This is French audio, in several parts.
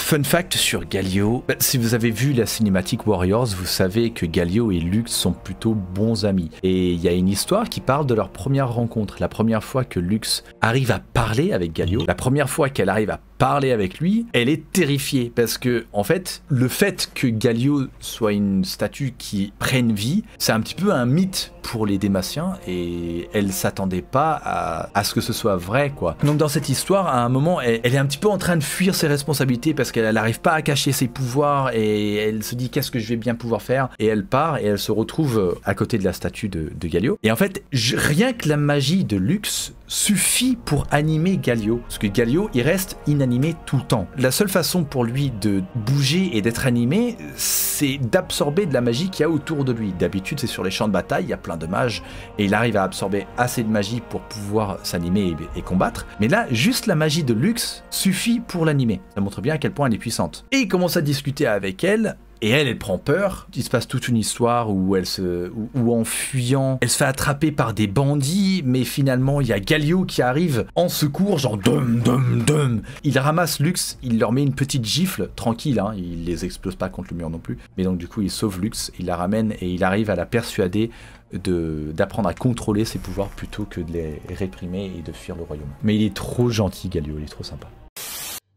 Fun fact sur Galio, si vous avez vu la cinématique Warriors, vous savez que Galio et Lux sont plutôt bons amis. Et il y a une histoire qui parle de leur première rencontre. La première fois que Lux arrive à parler avec Galio, la première fois qu'elle arrive à parler avec lui, elle est terrifiée parce que, en fait, le fait que Galio soit une statue qui prenne vie, c'est un petit peu un mythe pour les Démaciens et elle s'attendait pas à ce que ce soit vrai, quoi. Donc dans cette histoire, à un moment, elle est un petit peu en train de fuir ses responsabilités parce qu'elle n'arrive pas à cacher ses pouvoirs et elle se dit qu'est-ce que je vais bien pouvoir faire, et elle part et elle se retrouve à côté de la statue de Galio. Et en fait, rien que la magie de Lux suffit pour animer Galio, parce que Galio, il reste inanimé tout le temps. La seule façon pour lui de bouger et d'être animé, c'est d'absorber de la magie qu'il y a autour de lui. D'habitude, c'est sur les champs de bataille, il y a plein de mages, et il arrive à absorber assez de magie pour pouvoir s'animer et combattre. Mais là, juste la magie de Lux suffit pour l'animer. Ça montre bien à quel point elle est puissante. Et il commence à discuter avec elle, et elle prend peur. Il se passe toute une histoire où en fuyant, elle se fait attraper par des bandits, mais finalement, il y a Galio qui arrive en secours, genre dum dum dum. Il ramasse Lux, il leur met une petite gifle, tranquille, hein, il les explose pas contre le mur non plus. Mais donc du coup, il sauve Lux, il la ramène et il arrive à la persuader d'apprendre à contrôler ses pouvoirs plutôt que de les réprimer et de fuir le royaume. Mais il est trop gentil, Galio, il est trop sympa.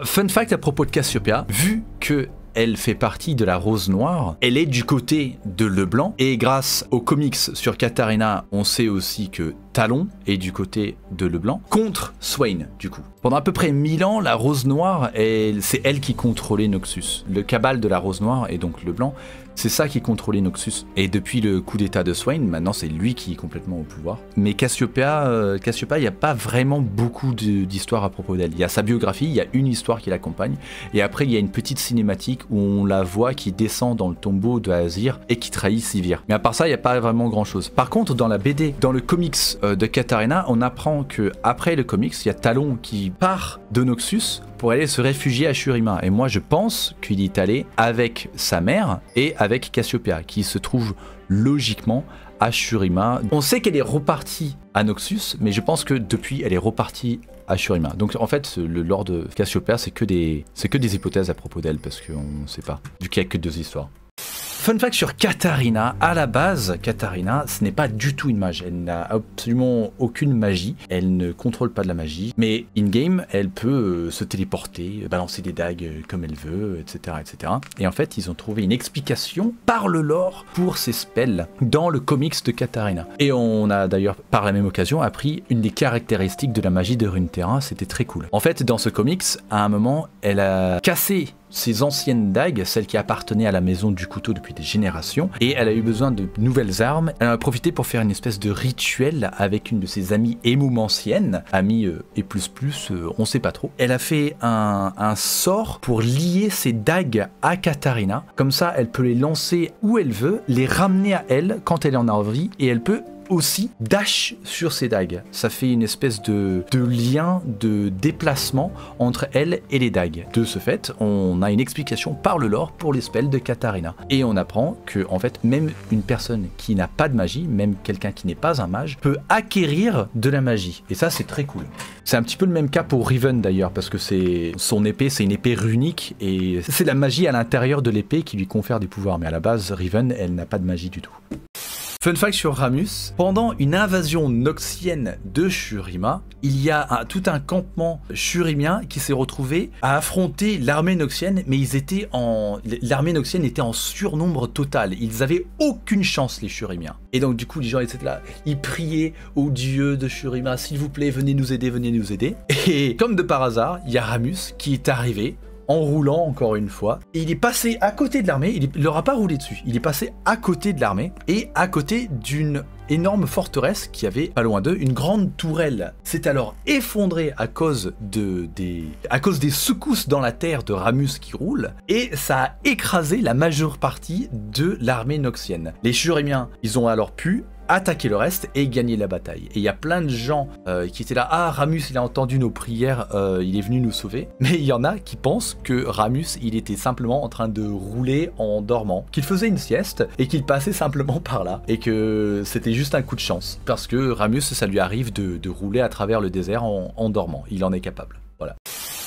Fun fact à propos de Cassiopeia, vu que elle fait partie de la Rose Noire, elle est du côté de Leblanc, et grâce aux comics sur Katarina, on sait aussi que Talon est du côté de Leblanc, contre Swain, du coup. Pendant à peu près 1000 ans, la Rose Noire, c'est elle qui contrôlait Noxus. Le cabal de la Rose Noire, et donc Leblanc, c'est ça qui contrôlait Noxus. Et depuis le coup d'état de Swain, maintenant c'est lui qui est complètement au pouvoir. Mais Cassiopeia, il n'y a pas vraiment beaucoup d'histoires à propos d'elle. Il y a sa biographie, il y a une histoire qui l'accompagne, et après il y a une petite cinématique où on la voit qui descend dans le tombeau de Azir et qui trahit Sivir. Mais à part ça, il n'y a pas vraiment grand chose. Par contre, dans la BD, dans le comics de Katarina, on apprend que après le comics, il y a Talon qui part de Noxus pour aller se réfugier à Shurima. Et moi, je pense qu'il y est allé avec sa mère et avec Cassiopeia, qui se trouve logiquement à Shurima. On sait qu'elle est repartie à Noxus, mais je pense que depuis, elle est repartie à Shurima. Donc en fait, le lore de Cassiopeia, c'est que des hypothèses à propos d'elle, parce qu'on ne sait pas, vu qu'il n'y a que 2 histoires. Fun fact sur Katarina, à la base, Katarina, ce n'est pas du tout une mage, elle n'a absolument aucune magie, elle ne contrôle pas de la magie, mais in-game, elle peut se téléporter, balancer des dagues comme elle veut, etc., etc. Et en fait, ils ont trouvé une explication par le lore pour ces spells dans le comics de Katarina. Et on a d'ailleurs, par la même occasion, appris une des caractéristiques de la magie de Runeterra, c'était très cool. En fait, dans ce comics, à un moment, elle a cassé ses anciennes dagues, celles qui appartenaient à la maison du couteau depuis des générations, et elle a eu besoin de nouvelles armes. Elle en a profité pour faire une espèce de rituel avec une de ses amies émoumanciennes, amie et plus, on sait pas trop. Elle a fait un sort pour lier ses dagues à Katarina, comme ça elle peut les lancer où elle veut, les ramener à elle quand elle en a envie, et elle peut aussi dash sur ses dagues. Ça fait une espèce de lien de déplacement entre elle et les dagues. De ce fait, on a une explication par le lore pour les spells de Katarina. Et on apprend que, en fait, même une personne qui n'a pas de magie, même quelqu'un qui n'est pas un mage, peut acquérir de la magie. Et ça, c'est très cool. C'est un petit peu le même cas pour Riven d'ailleurs, parce que son épée, c'est une épée runique, et c'est la magie à l'intérieur de l'épée qui lui confère des pouvoirs. Mais à la base, Riven, elle n'a pas de magie du tout. Fun fact sur Rammus, pendant une invasion noxienne de Shurima, il y a tout un campement shurimien qui s'est retrouvé à affronter l'armée noxienne, mais l'armée noxienne était en surnombre total. Ils avaient aucune chance, les shurimiens. Et donc du coup, les gens étaient là, ils priaient aux dieux de Shurima, s'il vous plaît, venez nous aider, venez nous aider. Et comme de par hasard, il y a Rammus qui est arrivé, en roulant encore une fois, et il est passé à côté de l'armée, il leur a pas roulé dessus, il est passé à côté de l'armée, et à côté d'une énorme forteresse qui avait, pas loin d'eux, une grande tourelle. C'est alors effondré à cause des secousses dans la terre de Rammus qui roule, et ça a écrasé la majeure partie de l'armée noxienne. Les Shurimiens, ils ont alors pu attaquer le reste et gagner la bataille. Et il y a plein de gens qui étaient là, ah, Rammus il a entendu nos prières, il est venu nous sauver. Mais il y en a qui pensent que Rammus il était simplement en train de rouler en dormant, qu'il faisait une sieste et qu'il passait simplement par là, et que c'était juste un coup de chance, parce que Rammus ça lui arrive de rouler à travers le désert en dormant, il en est capable. Voilà.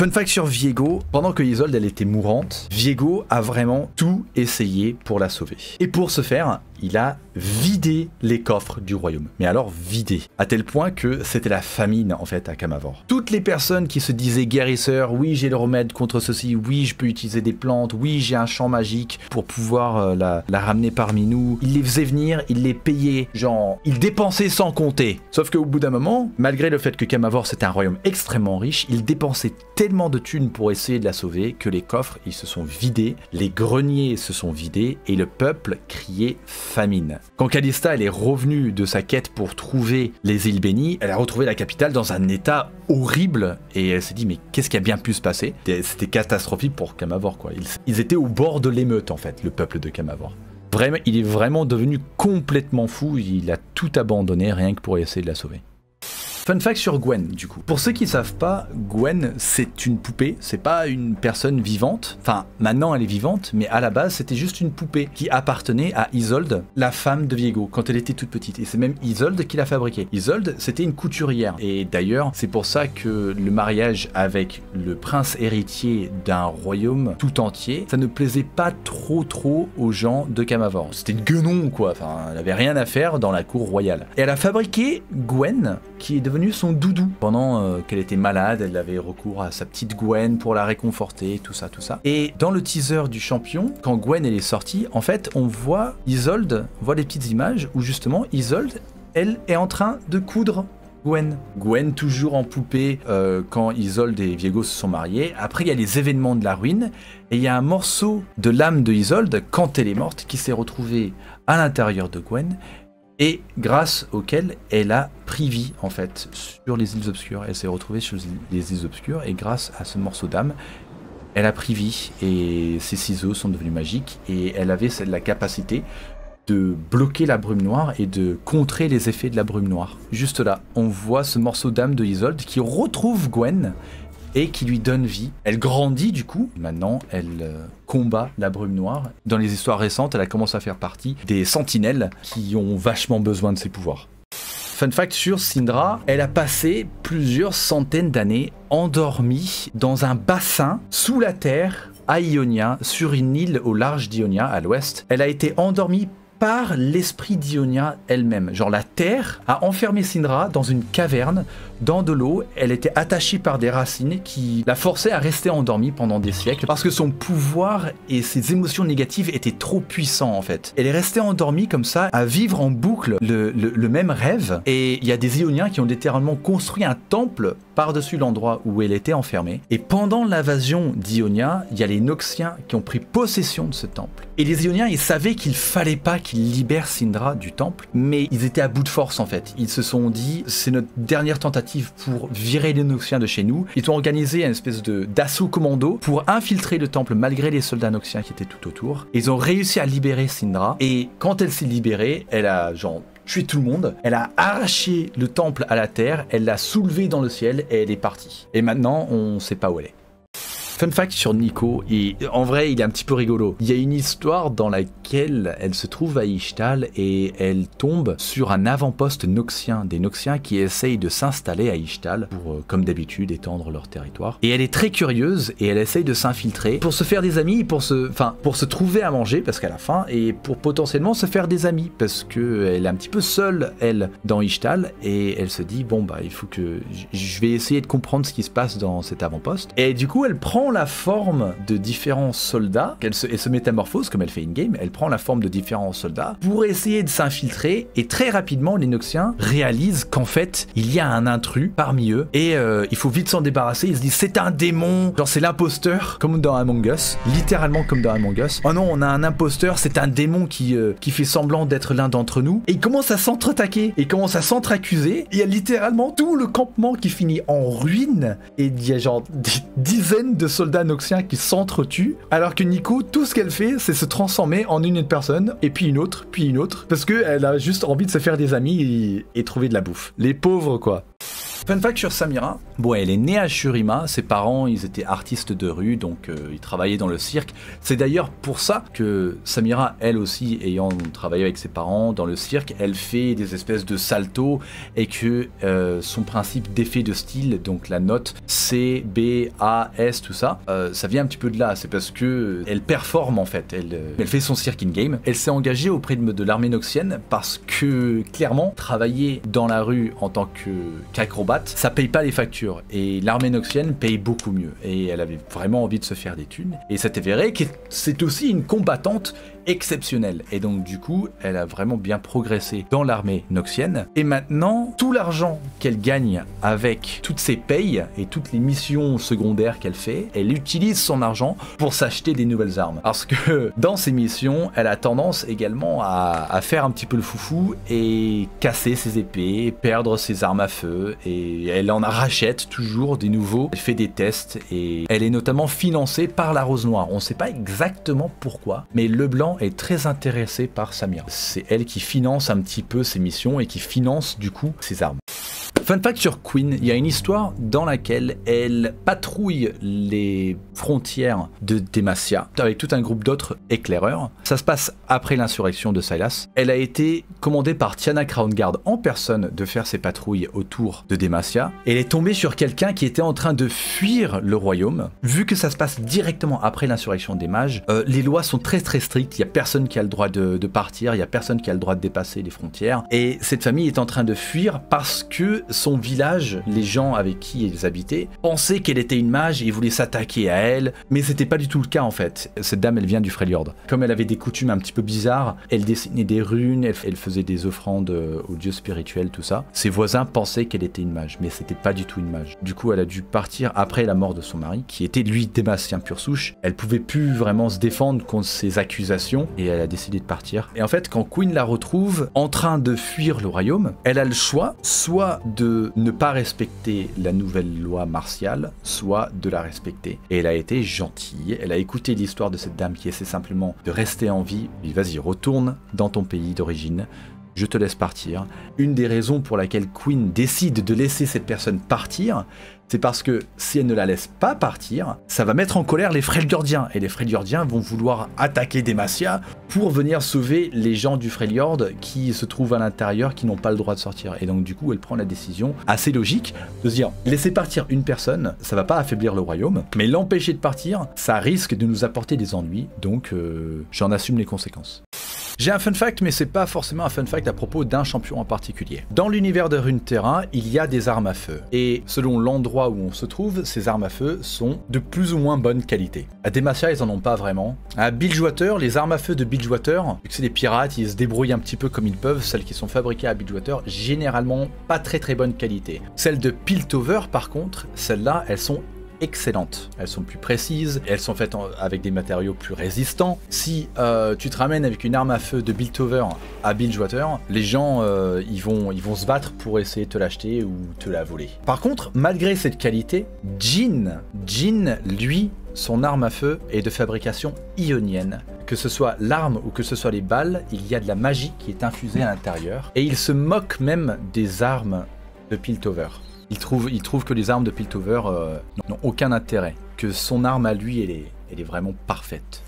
Fun fact sur Viego, pendant que Isolde elle était mourante, Viego a vraiment tout essayé pour la sauver. Et pour ce faire, il a vidé les coffres du royaume. Mais alors vidé, à tel point que c'était la famine en fait à Camavor. Toutes les personnes qui se disaient guérisseurs, oui j'ai le remède contre ceci, oui je peux utiliser des plantes, oui j'ai un champ magique pour pouvoir la ramener parmi nous, il les faisait venir, il les payait, genre il dépensait sans compter. Sauf qu'au bout d'un moment, malgré le fait que Camavor c'était un royaume extrêmement riche, il dépensait tellement de thunes pour essayer de la sauver que les coffres ils se sont vidés, les greniers se sont vidés et le peuple criait famine. Quand Kalista elle est revenue de sa quête pour trouver les îles bénies, elle a retrouvé la capitale dans un état horrible et elle s'est dit mais qu'est-ce qui a bien pu se passer? C'était catastrophique pour Camavor quoi. Ils étaient au bord de l'émeute en fait, le peuple de Camavor. Vraiment, il est vraiment devenu complètement fou, il a tout abandonné rien que pour essayer de la sauver. Fun fact sur Gwen, du coup. Pour ceux qui savent pas, Gwen, c'est une poupée, c'est pas une personne vivante. Enfin, maintenant elle est vivante, mais à la base, c'était juste une poupée qui appartenait à Isolde, la femme de Viego, quand elle était toute petite. Et c'est même Isolde qui l'a fabriquée. Isolde, c'était une couturière. Et d'ailleurs, c'est pour ça que le mariage avec le prince héritier d'un royaume tout entier, ça ne plaisait pas trop aux gens de Camavor. C'était une guenon, quoi. Enfin, elle avait rien à faire dans la cour royale. Et elle a fabriqué Gwen, qui est devenue son doudou. Pendant qu'elle était malade, elle avait recours à sa petite Gwen pour la réconforter, tout ça. Et dans le teaser du champion, quand Gwen elle est sortie, en fait, on voit Isolde, on voit des petites images où justement Isolde, elle est en train de coudre Gwen. Gwen toujours en poupée quand Isolde et Viego se sont mariés. Après, il y a les événements de la ruine et il y a un morceau de l'âme de Isolde quand elle est morte qui s'est retrouvé à l'intérieur de Gwen et grâce auquel elle a pris vie en fait sur les îles obscures. Elle s'est retrouvée sur les îles obscures et grâce à ce morceau d'âme, elle a pris vie et ses ciseaux sont devenus magiques et elle avait la capacité de bloquer la brume noire et de contrer les effets de la brume noire. Juste là, on voit ce morceau d'âme de Isolde qui retrouve Gwen et qui lui donne vie. Elle grandit du coup, maintenant elle combat la brume noire. Dans les histoires récentes, elle a commencé à faire partie des sentinelles qui ont vachement besoin de ses pouvoirs. Fun fact sur Syndra, elle a passé plusieurs centaines d'années endormie dans un bassin sous la terre à Ionia, sur une île au large d'Ionia à l'ouest. Elle a été endormie par l'esprit d'Ionia elle-même. Genre la terre a enfermé Syndra dans une caverne, dans de l'eau. Elle était attachée par des racines qui la forçaient à rester endormie pendant des siècles parce que son pouvoir et ses émotions négatives étaient trop puissants en fait. Elle est restée endormie comme ça, à vivre en boucle le même rêve. Et il y a des Ioniens qui ont littéralement construit un temple par-dessus l'endroit où elle était enfermée. Et pendant l'invasion d'Ionia, il y a les Noxiens qui ont pris possession de ce temple. Et les Ioniens, ils savaient qu'il fallait pas qu'ils libèrent Syndra du temple, mais ils étaient à bout de force en fait. Ils se sont dit, c'est notre dernière tentative pour virer les Noxiens de chez nous. Ils ont organisé une espèce d'assaut commando pour infiltrer le temple malgré les soldats Noxiens qui étaient tout autour. Ils ont réussi à libérer Syndra, et quand elle s'est libérée, elle a genre tué tout le monde, elle a arraché le temple à la terre, elle l'a soulevé dans le ciel et elle est partie. Et maintenant, on sait pas où elle est. Fun fact sur Nico, et en vrai il est un petit peu rigolo. Il y a une histoire dans laquelle elle se trouve à Ixtal et elle tombe sur un avant-poste noxien, des Noxiens qui essayent de s'installer à Ixtal pour, comme d'habitude, étendre leur territoire. Et elle est très curieuse et elle essaye de s'infiltrer pour se faire des amis, pour se trouver à manger parce qu'elle a faim et pour potentiellement se faire des amis parce qu'elle est un petit peu seule, elle, dans Ixtal, et elle se dit bon bah il faut que je vais essayer de comprendre ce qui se passe dans cet avant-poste. Et du coup elle prend la forme de différents soldats, elle se métamorphose comme elle fait in-game, elle prend la forme de différents soldats pour essayer de s'infiltrer, et très rapidement les Noxiens réalisent qu'en fait il y a un intrus parmi eux et il faut vite s'en débarrasser. Ils se disent c'est un démon, genre c'est l'imposteur, comme dans Among Us, littéralement comme dans Among Us. Oh non, on a un imposteur, c'est un démon qui fait semblant d'être l'un d'entre nous, et ils commencent à s'entre-attaquer, et commencent à s'entre-accuser. Il y a littéralement tout le campement qui finit en ruine, et il y a genre des dizaines de soldats Noxiens qui s'entretuent, alors que Nico, tout ce qu'elle fait, c'est se transformer en une personne, et puis une autre, parce qu'elle a juste envie de se faire des amis et trouver de la bouffe. Les pauvres, quoi. Fun fact sur Samira, bon, elle est née à Shurima, ses parents ils étaient artistes de rue, donc ils travaillaient dans le cirque. C'est d'ailleurs pour ça que Samira, elle aussi, ayant travaillé avec ses parents dans le cirque, elle fait des espèces de saltos et que son principe d'effet de style, donc la note C, B, A, S, tout ça, ça vient un petit peu de là. C'est parce que elle performe en fait, elle fait son cirque in-game. Elle s'est engagée auprès de l'armée noxienne parce que clairement, travailler dans la rue en tant qu'acrobate, ça paye pas les factures. Et l'armée noxienne paye beaucoup mieux. Et elle avait vraiment envie de se faire des thunes. Et c'est avéré que c'est aussi une combattante exceptionnelle. Et donc du coup, elle a vraiment bien progressé dans l'armée noxienne. Et maintenant, tout l'argent qu'elle gagne avec toutes ses payes et toutes les missions secondaires qu'elle fait, elle utilise son argent pour s'acheter des nouvelles armes. Parce que dans ses missions, elle a tendance également à faire un petit peu le foufou et casser ses épées, perdre ses armes à feu, et elle en rachète toujours des nouveaux. Elle fait des tests et elle est notamment financée par la Rose Noire. On ne sait pas exactement pourquoi, mais Leblanc est très intéressé par Samira. C'est elle qui finance un petit peu ses missions et qui finance du coup ses armes. Fun fact sur Queen, il y a une histoire dans laquelle elle patrouille les frontières de Demacia avec tout un groupe d'autres éclaireurs. Ça se passe après l'insurrection de Sylas. Elle a été commandée par Tiana Crownguard en personne de faire ses patrouilles autour de Demacia. Elle est tombée sur quelqu'un qui était en train de fuir le royaume. Vu que ça se passe directement après l'insurrection des mages, les lois sont très strictes. Il n'y a personne qui a le droit de partir, il n'y a personne qui a le droit de dépasser les frontières. Et cette famille est en train de fuir parce que son village, les gens avec qui ils habitaient, pensaient qu'elle était une mage et ils voulaient s'attaquer à elle, mais c'était pas du tout le cas en fait. Cette dame, elle vient du Freljord. Comme elle avait des coutumes un petit peu bizarres, elle dessinait des runes, elle faisait des offrandes aux dieux spirituels, tout ça. Ses voisins pensaient qu'elle était une mage, mais c'était pas du tout une mage. Du coup, elle a dû partir après la mort de son mari, qui était lui Dématien pur souche. Elle pouvait plus vraiment se défendre contre ces accusations et elle a décidé de partir. Et en fait, quand Queen la retrouve en train de fuir le royaume, elle a le choix, soit de ne pas respecter la nouvelle loi martiale, soit de la respecter. Et elle a été gentille, elle a écouté l'histoire de cette dame qui essaie simplement de rester en vie. Et vas-y, retourne dans ton pays d'origine, je te laisse partir. Une des raisons pour laquelle Queen décide de laisser cette personne partir, c'est parce que si elle ne la laisse pas partir, ça va mettre en colère les Freljordiens. Et les Freljordiens vont vouloir attaquer Demacia pour venir sauver les gens du Freljord qui se trouvent à l'intérieur, qui n'ont pas le droit de sortir. Et donc du coup, elle prend la décision assez logique de se dire, laisser partir une personne, ça va pas affaiblir le royaume, mais l'empêcher de partir, ça risque de nous apporter des ennuis. Donc j'en assume les conséquences. J'ai un fun fact, mais c'est pas forcément un fun fact à propos d'un champion en particulier. Dans l'univers de Runeterra, il y a des armes à feu. Et selon l'endroit où on se trouve, ces armes à feu sont de plus ou moins bonne qualité. À Demacia, ils en ont pas vraiment. À Bilgewater, les armes à feu de Bilgewater, vu que c'est des pirates, ils se débrouillent un petit peu comme ils peuvent. Celles qui sont fabriquées à Bilgewater, généralement pas très bonne qualité. Celles de Piltover, par contre, celles-là, elles sont excellentes. Elles sont plus précises, elles sont faites avec des matériaux plus résistants. Si tu te ramènes avec une arme à feu de Piltover à Bilgewater, les gens ils vont se battre pour essayer de te l'acheter ou te la voler. Par contre, malgré cette qualité, Jhin, lui, son arme à feu est de fabrication ionienne. Que ce soit l'arme ou que ce soit les balles, il y a de la magie qui est infusée à l'intérieur. Et il se moque même des armes de Piltover. Il trouve que les armes de Piltover n'ont aucun intérêt, que son arme à lui, elle est vraiment parfaite.